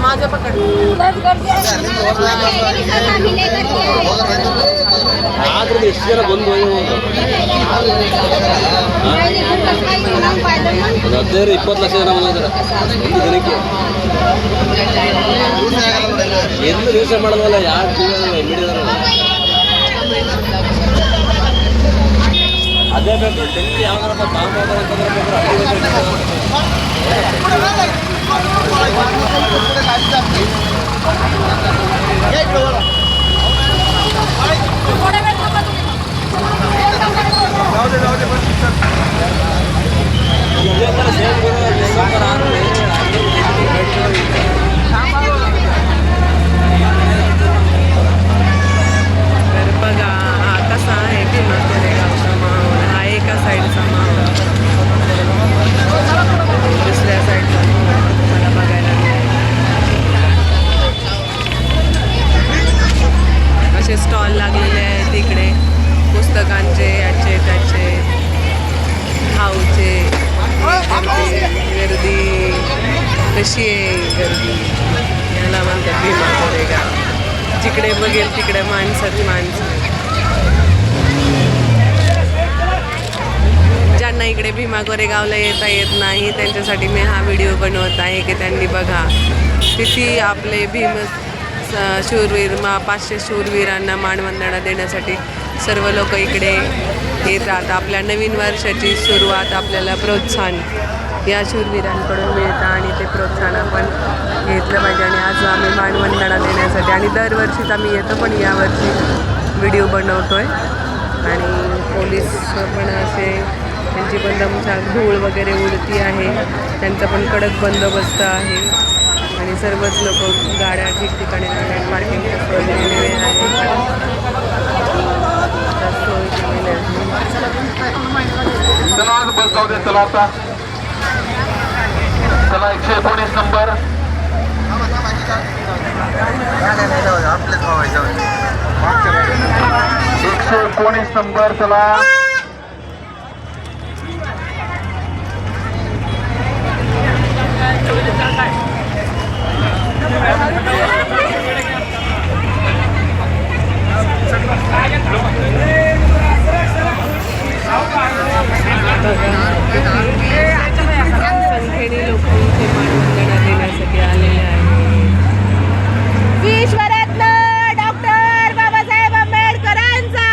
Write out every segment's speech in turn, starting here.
माझं पकड ಎಷ್ಟು ಜನ ಬಂದು ಹದಿನೈದು 20 ಲಕ್ಷ ಜನ ಬಂದಿದ್ದಾರೆ ಒಂದು ದಿನಕ್ಕೆ. ಎಂದು ದಿವಸ ಮಾಡೋದಲ್ಲ ಯಾರು ಮೀಡಿಯಾದವರು ಅದೇ ಬೇಕು. ಡೆಲ್ಲಿ ಯಾವ್ದಾರಪ್ಪ ಬಾಂಬ್ बघा हा कसा आहे भीमा कोरेगावचा माहोल. हा एका साईडचा माहोल, दुसऱ्या साईडचा मला बघायला मिळेल. असे स्टॉल लागलेले आहेत इकडे पुस्तकांचे, याचे त्याचे, खाऊचे. गर्दी कशी आहे गर्दी, याला म्हणतात भीमा कोरेगाव. जिकडे बघेल तिकडे माणसंच माणसं. ज्यांना इकडे भीमा कोरेगावला येता येत नाही त्यांच्यासाठी मी हा व्हिडिओ बनवत आहे की त्यांनी बघा किती आपले शूरवीर 500 शूरवीरांना मानवंदना देण्यासाठी सर्व लोक इकडे येतात. आपल्या नवीन वर्षाची सुरुवात आपल्याला प्रोत्साहन या शूरवीरांकडून मिळतं आणि ते प्रोत्साहन आपण घेतलं पाहिजे. आणि आज आम्ही मानवंदना देण्यासाठी आणि दरवर्षीच आम्ही येतो पण यावर्षी व्हिडिओ बनवतो आहे. आणि पोलीस पण असे त्यांची पण दमछाक धूळ वगैरे उडती आहे, त्यांचा पण कडक बंदोबस्त आहे. आणि सर्वच लोक गाड्या ठिकठिकाणी पार्किंगच्या सोय केलेली आहे. बस जाऊ दे. चला आता चला 119 नंबर 119 नंबर चला. संख्येने लोक इथे मानवंदना देण्यासाठी आलेले आहेत. विश्वरत्न डॉक्टर बाबासाहेब आंबेडकरांचा,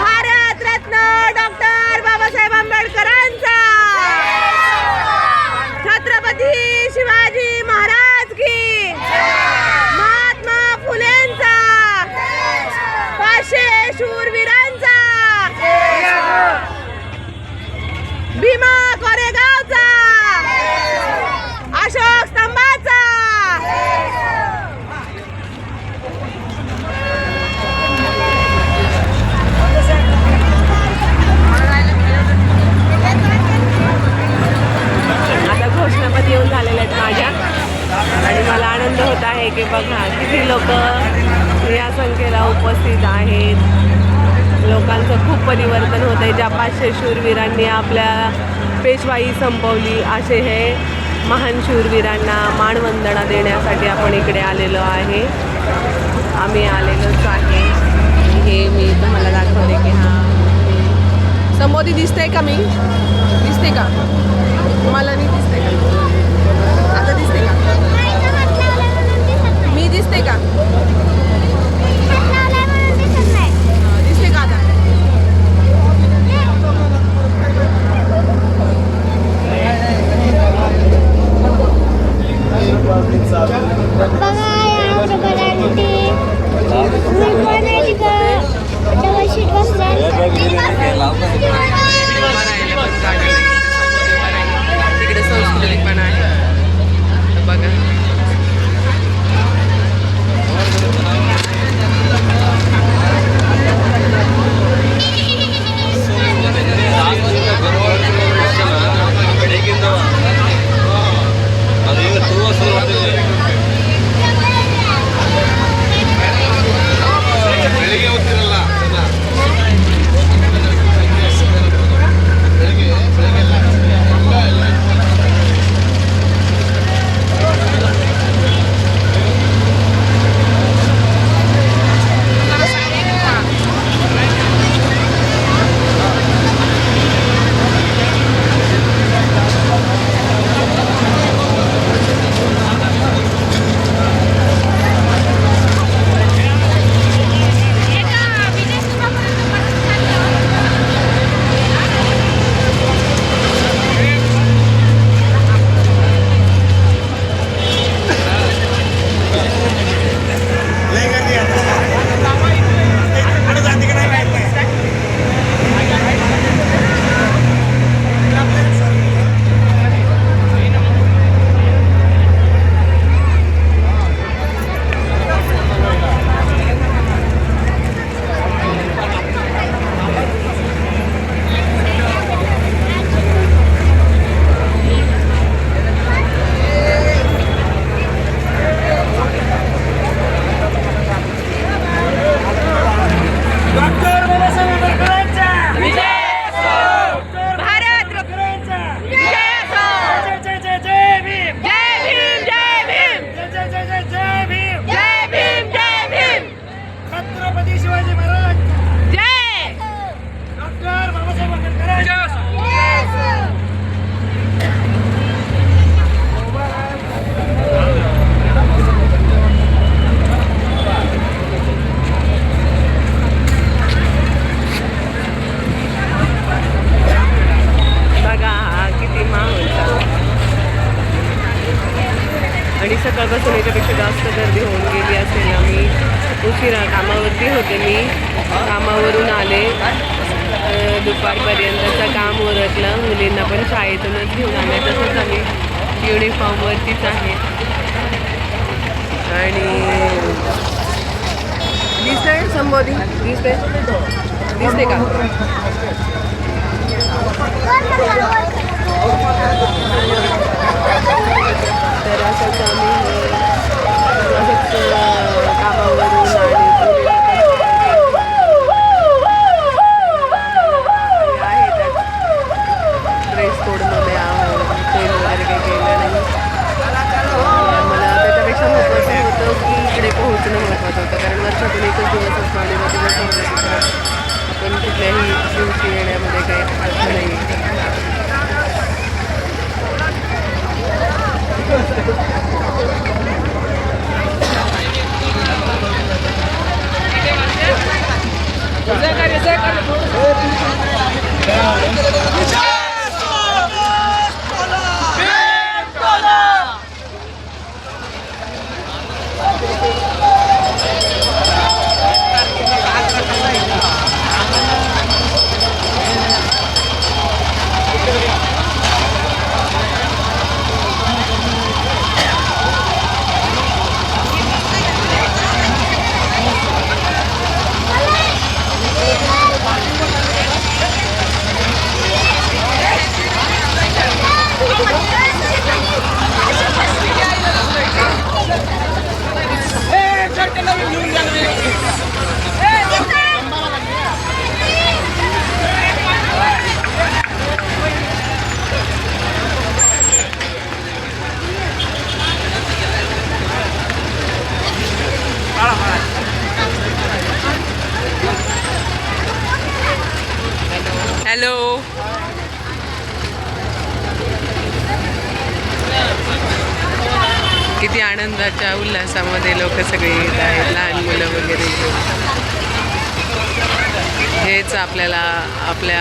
भारतरत्न डॉक्टर बाबासाहेब आंबेडकरांचा, छत्रपती शिवाजी महाराज की, महात्मा फुलेंचा, 500 शूरवीरांचा, भीमा कोरेगावचा, अशोक स्तंभाचा. आता घोषणापत्र येऊन झालेले आहेत माझ्या आणि मला आनंद होत आहे की बघा किती लोक या संख्येला उपस्थित आहेत. लोकांचं खूप परिवर्तन होत आहे. ज्या 500 शूरवीरांनी आपल्या पेशवाई संपवली असे हे महान शूरवीरांना मानवंदना देण्यासाठी आपण इकडे आलेलो आहे. आम्ही आलेलोच आहे. हे मी तुम्हाला दाखवले की हा समोरी दिसतंय का? मी दिसते का मला? मी दिसते का आता? दिसते का? मी दिसते का? दिसते का आता? तिकडे संस्कृती पण आहे बघा. आणि सकाळपासून याच्यापेक्षा जास्त गर्दी होऊन गेली असेल. आम्ही उशिरा कामावरती होते. मी कामावरून आले, दुपारपर्यंतचं काम उरकलं. मुलींना पण शाळेतूनच घेऊन आले. तसंच आम्ही युनिफॉर्मवरतीच आहे. आणि दिसतंय संबोधी, दिसते का? तर असंच आम्ही असंच कामावरून ड्रेस कोडमध्ये आहोत. तेल वगैरे काही केलं नाही. मला त्याच्यापेक्षा महत्त्वाचं होतं की इकडे पोहोचणं महत्त्वाचं होतं, कारण वर्षातून एकच दिवस असतो आणि मग दिवस आपण कुठल्याही दिवशी येण्यामध्ये काही अर्थ नाही. हॅलो, किती आनंदाच्या उल्हासामध्ये लोक सगळे येत आहेत, लहान मुलं वगैरे. हेच आपल्याला आपल्या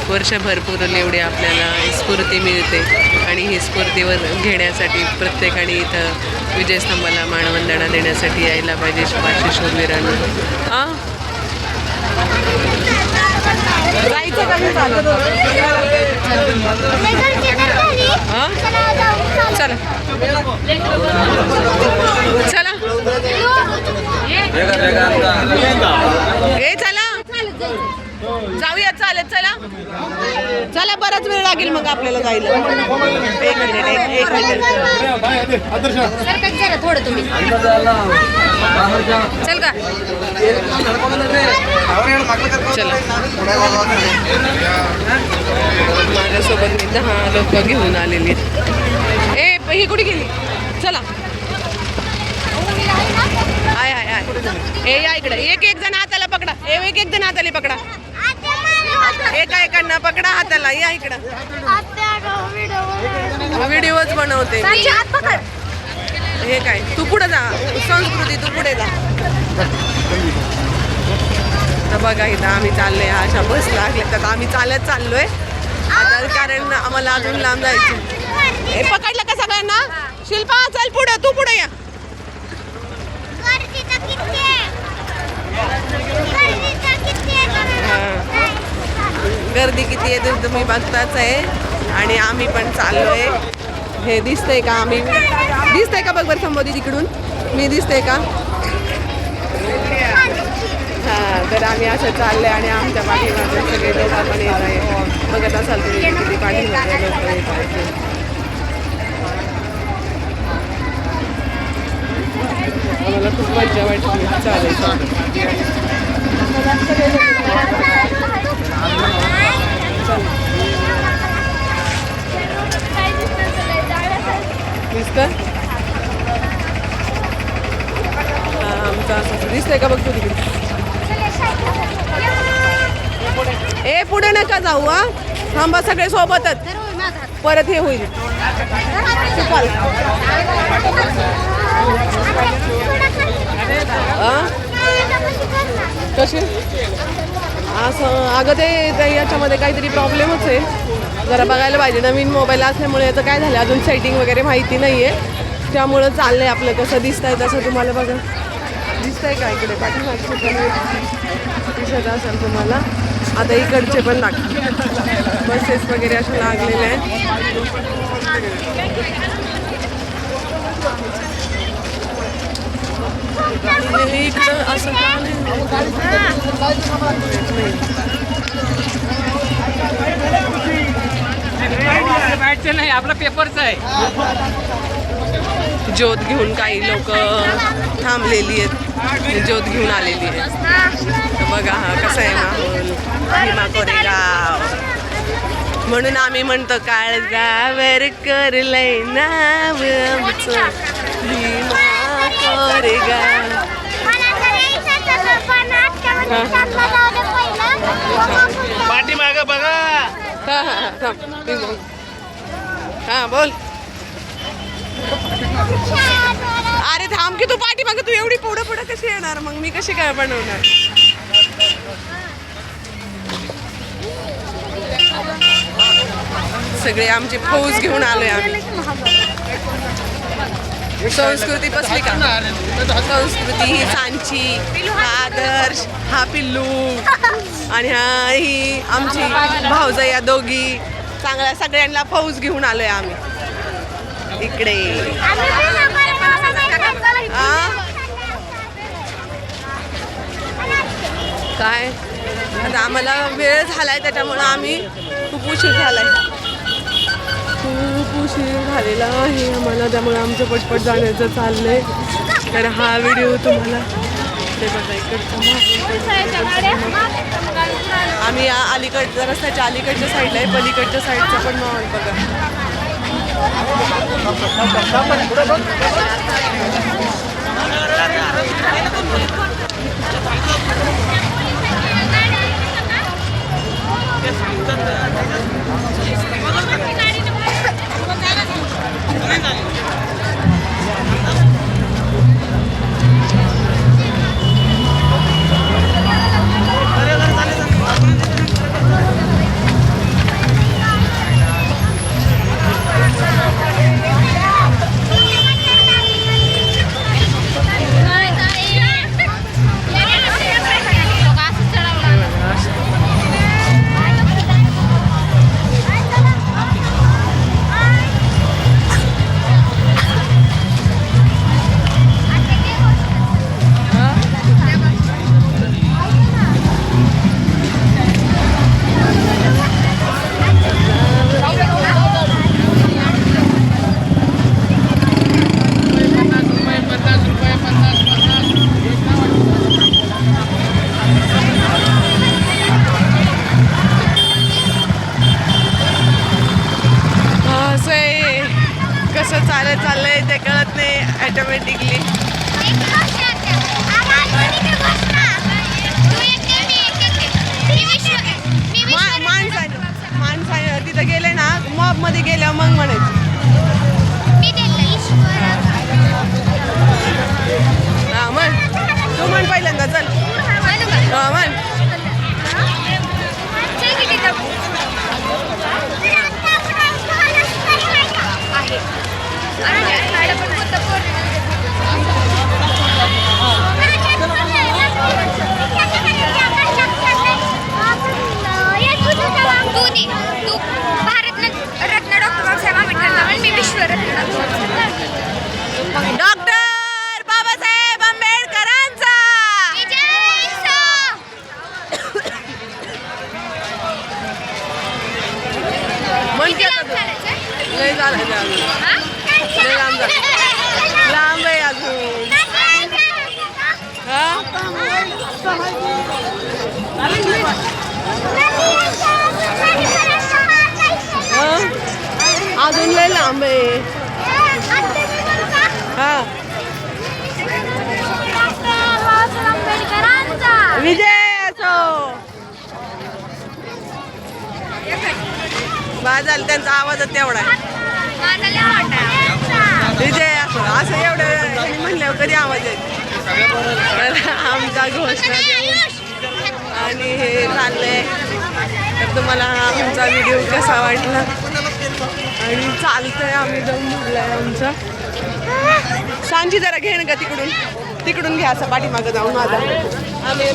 वर्षभर पुरून एवढी आपल्याला स्फूर्ती मिळते. आणि ही स्फूर्तीवर घेण्यासाठी प्रत्येकाने इथं विजयस्तंभाला मानवंदना देण्यासाठी यायला पाहिजे. 500 शूरवीरांना. हां, जायचं का? मी चालत. हां, चला चला ए, चला जाऊया. चालत चला चला, बराच वेळ लागेल मग आपल्याला जायला. एक मिनिट. थोडं तुम्ही चल का? चला, माझ्यासोबत मी 10 लोक घेऊन आलेली. ए, ही कुठे गेली? चला, आय आय आय. ए, या इकडे. एक जण हाताला पकडा. एक जण हाताला पकडा. एकांना पकडा हाताला. या इकडं. व्हिडिओच बनवते. हे काय, तू पुढे जा. संस्कृती, तू पुढे जा. तर बघा इथं आम्ही चाललोय. अशा बस लागल्या तर आम्ही चालत चाललोय आता, कारण आम्हाला अजून लांब जायचं. हे पकडलं का सगळ्यांना? शिल्पा चल पुढे, तू पुढे या. गर्दी किती आहे ते तुम्ही बघताच आहे. आणि आम्ही पण चाललोय. हे दिसतंय का? आम्ही दिसतंय का? बघ बरं संबोधी तिकडून. मी दिसतंय का? हां, तर आम्ही असं चाललोय आणि आमच्या पाठीमागे सगळे लोक पण येत आहे. बघत असाल तुम्ही किती पाठीमागे लोक येत आहेत. आम्हाला खूप मजा वाटते. चालेल. दिसतं? आमचं असं दिसतंय का? बघ तू तिकडे. ए, पुढे नका जाऊ. हा, थांबा सगळे सोबतच. परत हे होईल. कशी असं? अगं ते याच्यामध्ये काहीतरी प्रॉब्लेमच आहे. जरा बघायला पाहिजे. नवीन मोबाईल असल्यामुळे याचं काय झालं अजून सेटिंग वगैरे माहिती नाही आहे, त्यामुळं चाललं आहे आपलं. कसं दिसतंय तसं तुम्हाला बघा, दिसतंय का इकडे पाठीमागचे पण दिसत असेल तुम्हाला. आता इकडचे पण लागतात, बसेस वगैरे असे लागलेले आहेत. इकडं असं का नाही, आपला पेपरचा आहे. ज्योत घेऊन काही लोक थांबलेली आहेत, ज्योत घेऊन आलेली आहेत. तर बघा हा कसं आहे माहोल भीमा कोरेगाव. म्हणून आम्ही म्हणतो काळजावर करलंय नाव आमचं भीमा कोरेगाव. पाठीमागं बघा. हा बोल. अरे थांब की तू पाठीमागं, तू एवढी पुढं पुढं कशी येणार मग, मी कशी काय बनवणार. सगळे आमची फौज घेऊन आलोय आम्ही. संस्कृती पसली का, संस्कृती ही सांची, हा आदर्श, हा पिल्लू आणि हा ही आमची भाऊजा, या दोघी चांगल्या सगळ्यांना फौज घेऊन आलोय आम्ही इकडे. काय आता आम्हाला वेळ झालाय त्याच्यामुळं आम्ही खूप उशीर झालाय, खूप उशीर झालेला आहे आम्हाला, त्यामुळे आमचं पटपट जाण्याचं चाललंय. तर हा व्हिडिओ तुम्हाला ते बघा इकडचा आम्ही या अलीकडच्या रस्त्याच्या अलीकडच्या साईडला आहे, पलीकडच्या साईडचा पण माहोल बघा. कसं चाललंय ते कळत नाही ऑटोमॅटिकली. माणसाने तिथं गेले ना मॉब मध्ये गेल्या मग म्हणायचं हा म्हण, तू म्हण पहिल्यांदा चल. हा म्हण. डॉक्टर बाबासाहेब आंबेडकरांचा लय झालं, लय लांब झालं, लांब आहे अजून. अजून लय लांब आहे. हा विजय असो. बाजाल त्यांचा आवाजच तेवढा आहे. विजय असो असं एवढं म्हणल्यावर कधी आवाज येते. तर आमचा घोषणा देऊन आणि हे चाललंय. तर तुम्हाला हा आमचा व्हिडिओ कसा वाटला. आणि चालतंय आम्ही जाऊन भरलाय आमचा. सांजी जरा घे ना का तिकडून घ्या असं पाठीमागं जाऊन माझा आम्ही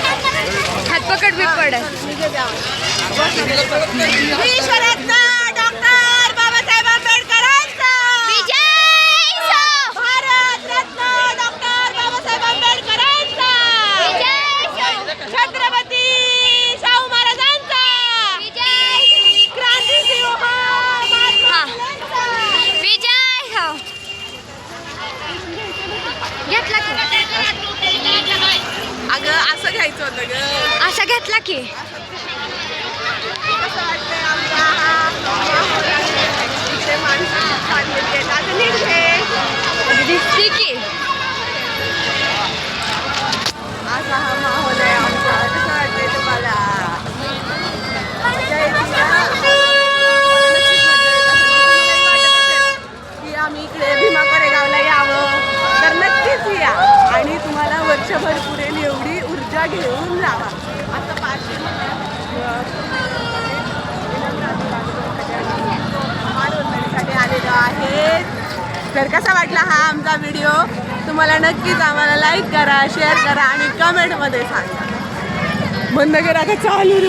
हातपकड बिपकड डॉक्टर बाबासाहेब आंबेडकरांचा भारत रत्न डॉक्टर बाबासाहेब आंबेडकरांचा छत्रपती शाहू महाराजांचा क्रांतिसिंह विजय हो घेतला की अगं असं घ्यायचं होतं ग. असा घेतला की इथे माणसं चाललेली आहेत. आता नीट घे. दिसते की असा हा माहोल आहे आमचा. कसं वाटतंय तुम्हाला? मजा येते ना? नक्कीच मजा येत असेल. तुम्हालाही वाटत असेल की आम्ही इकडे भीमा कोरेगावला यावं तर नक्कीच या आणि तुम्हाला वर्षभर पुरेल एवढी ऊर्जा घेऊन जावा. आता 500 मानवंदनीसाठी आलेलो आहेत. तर कसा वाटला हा आमचा व्हिडिओ तुम्हाला? नक्कीच आम्हाला लाईक करा, शेअर करा आणि कमेंटमध्ये सांगा. बंद करा का चालू